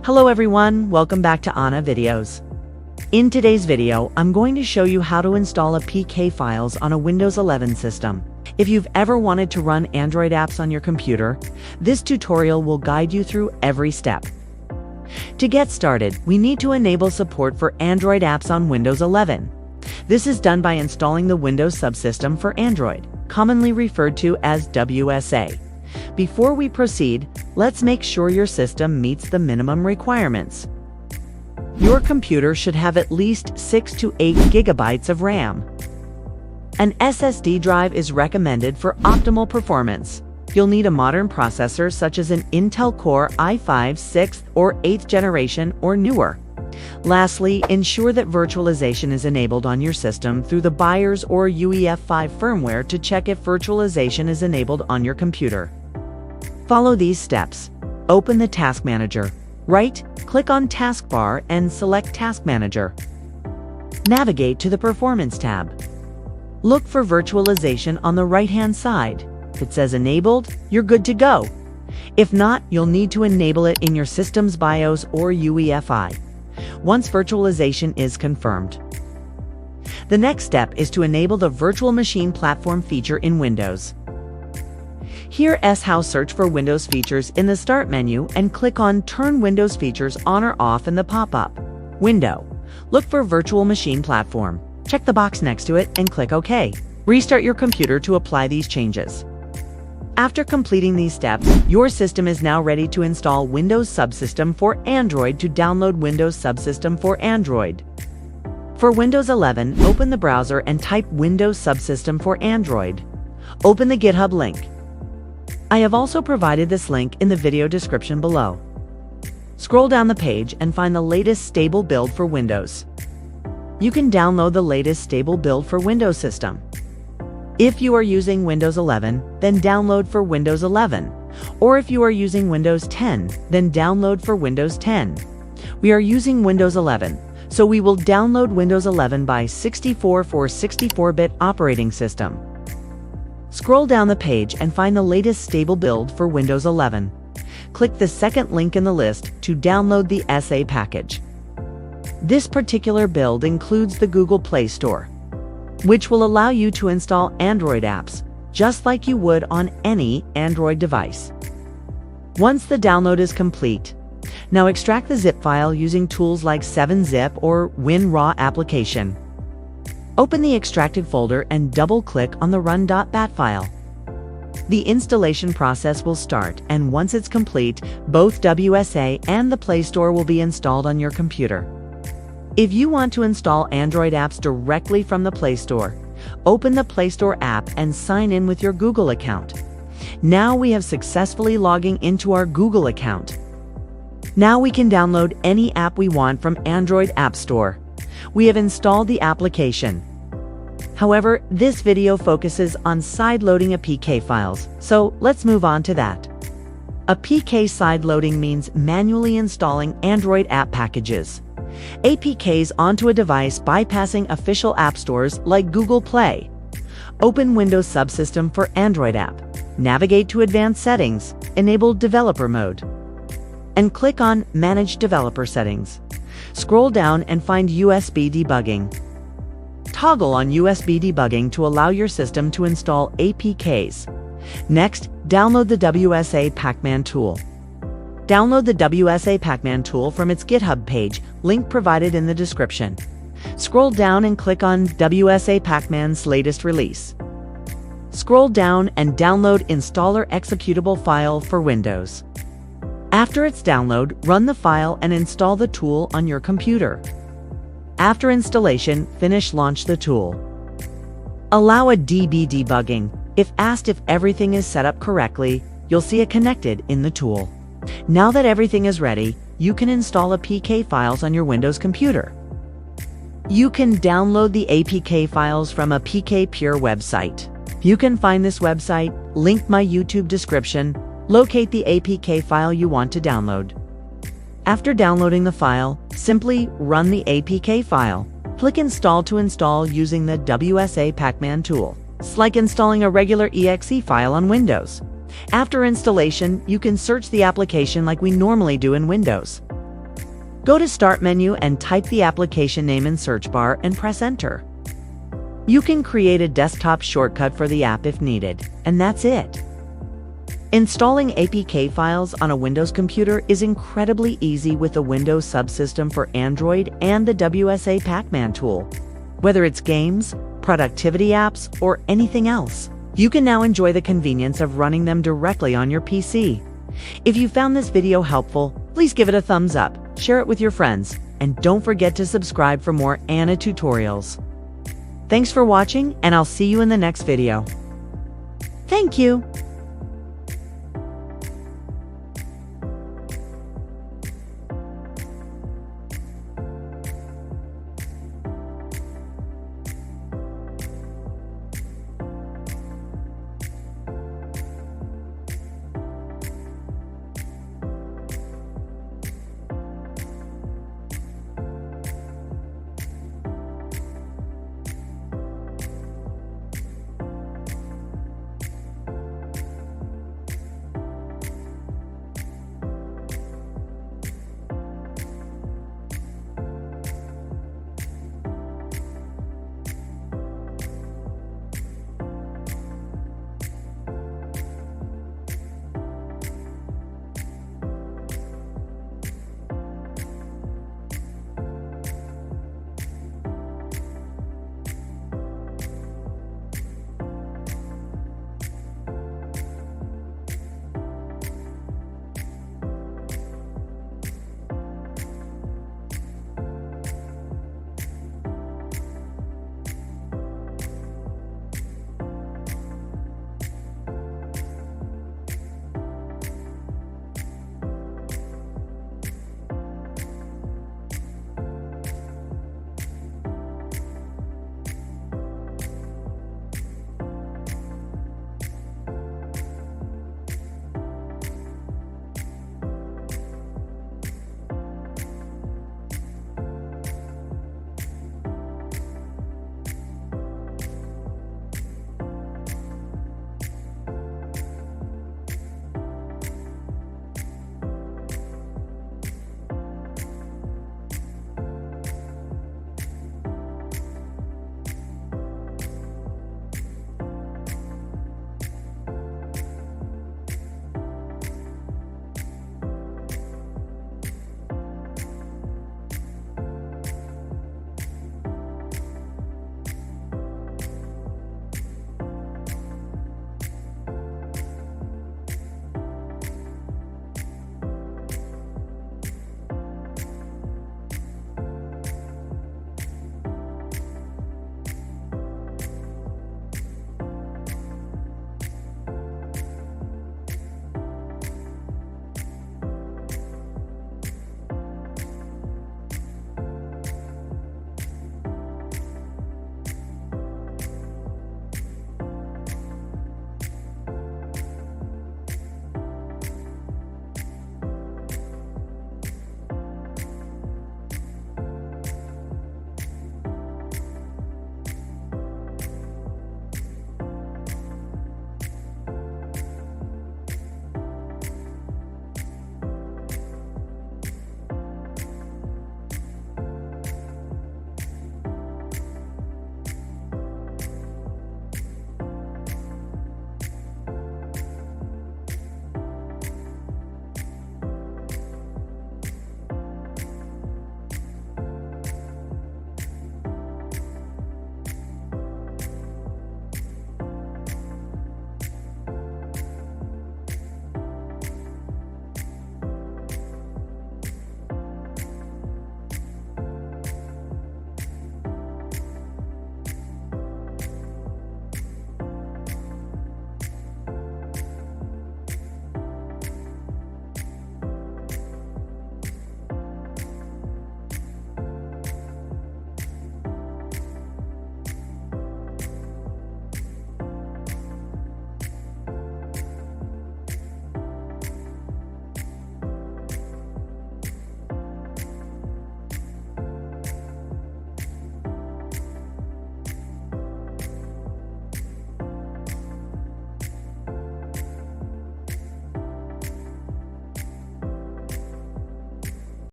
Hello everyone, welcome back to Anna Videos. In today's video, I'm going to show you how to install APK files on a Windows 11 system. If you've ever wanted to run Android apps on your computer, this tutorial will guide you through every step. To get started, we need to enable support for Android apps on Windows 11. This is done by installing the Windows subsystem for Android, commonly referred to as WSA. Before we proceed, let's make sure your system meets the minimum requirements. Your computer should have at least 6 to 8 gigabytes of RAM. An SSD drive is recommended for optimal performance. You'll need a modern processor such as an Intel Core i5 6th or 8th generation or newer. Lastly, ensure that virtualization is enabled on your system through the BIOS or UEFI firmware to check if virtualization is enabled on your computer. Follow these steps. Open the Task Manager. Right-click on Taskbar and select Task Manager. Navigate to the Performance tab. Look for virtualization on the right-hand side. If it says Enabled, you're good to go. If not, you'll need to enable it in your system's BIOS or UEFI once virtualization is confirmed. The next step is to enable the Virtual Machine Platform feature in Windows. Here, search for Windows features in the Start menu and click on Turn Windows features on or off in the pop-up window. Look for Virtual Machine Platform. Check the box next to it and click OK. Restart your computer to apply these changes. After completing these steps, your system is now ready to install Windows Subsystem for Android. To download Windows Subsystem for Android. For Windows 11, open the browser and type Windows Subsystem for Android. Open the GitHub link. I have also provided this link in the video description below. Scroll down the page and find the latest stable build for Windows. You can download the latest stable build for Windows system. If you are using Windows 11, then download for Windows 11. Or if you are using Windows 10, then download for Windows 10. We are using Windows 11, so we will download Windows 11 by 64 for 64-bit operating system. Scroll down the page and find the latest stable build for Windows 11. Click the second link in the list to download the SA package. This particular build includes the Google Play Store, which will allow you to install Android apps, just like you would on any Android device. Once the download is complete, now extract the zip file using tools like 7-zip or WinRAR application. Open the extracted folder and double-click on the run.bat file. The installation process will start, and once it's complete, both WSA and the Play Store will be installed on your computer. If you want to install Android apps directly from the Play Store, open the Play Store app and sign in with your Google account. Now we have successfully logging into our Google account. Now we can download any app we want from Android App Store. We have installed the application. However, this video focuses on side-loading APK files, so let's move on to that. APK side-loading means manually installing Android app packages, APKs onto a device bypassing official app stores like Google Play. Open Windows Subsystem for Android app. Navigate to Advanced Settings, enable Developer Mode, and click on Manage Developer Settings. Scroll down and find USB debugging. Toggle on USB debugging to allow your system to install APKs. Next, download the WSA Pacman tool. Download the WSA Pacman tool from its GitHub page, link provided in the description. Scroll down and click on WSA Pacman's latest release. Scroll down and download Installer Executable file for Windows. After its download, run the file and install the tool on your computer. After installation, launch the tool. Allow a DB debugging. If asked if everything is set up correctly, you'll see it connected in the tool. Now that everything is ready, you can install APK files on your Windows computer. You can download the APK files from APK Pure website. You can find this website, link my YouTube description, locate the APK file you want to download. After downloading the file, simply run the APK file. Click Install to install using the WSA Pacman tool. It's like installing a regular exe file on Windows. After installation, you can search the application like we normally do in Windows. Go to Start menu and type the application name in search bar and press Enter. You can create a desktop shortcut for the app if needed, and that's it. Installing APK files on a Windows computer is incredibly easy with the Windows subsystem for Android and the WSA Pacman tool. Whether it's games, productivity apps, or anything else, you can now enjoy the convenience of running them directly on your PC. If you found this video helpful, please give it a thumbs up, share it with your friends, and don't forget to subscribe for more Anna tutorials. Thanks for watching, and I'll see you in the next video. Thank you.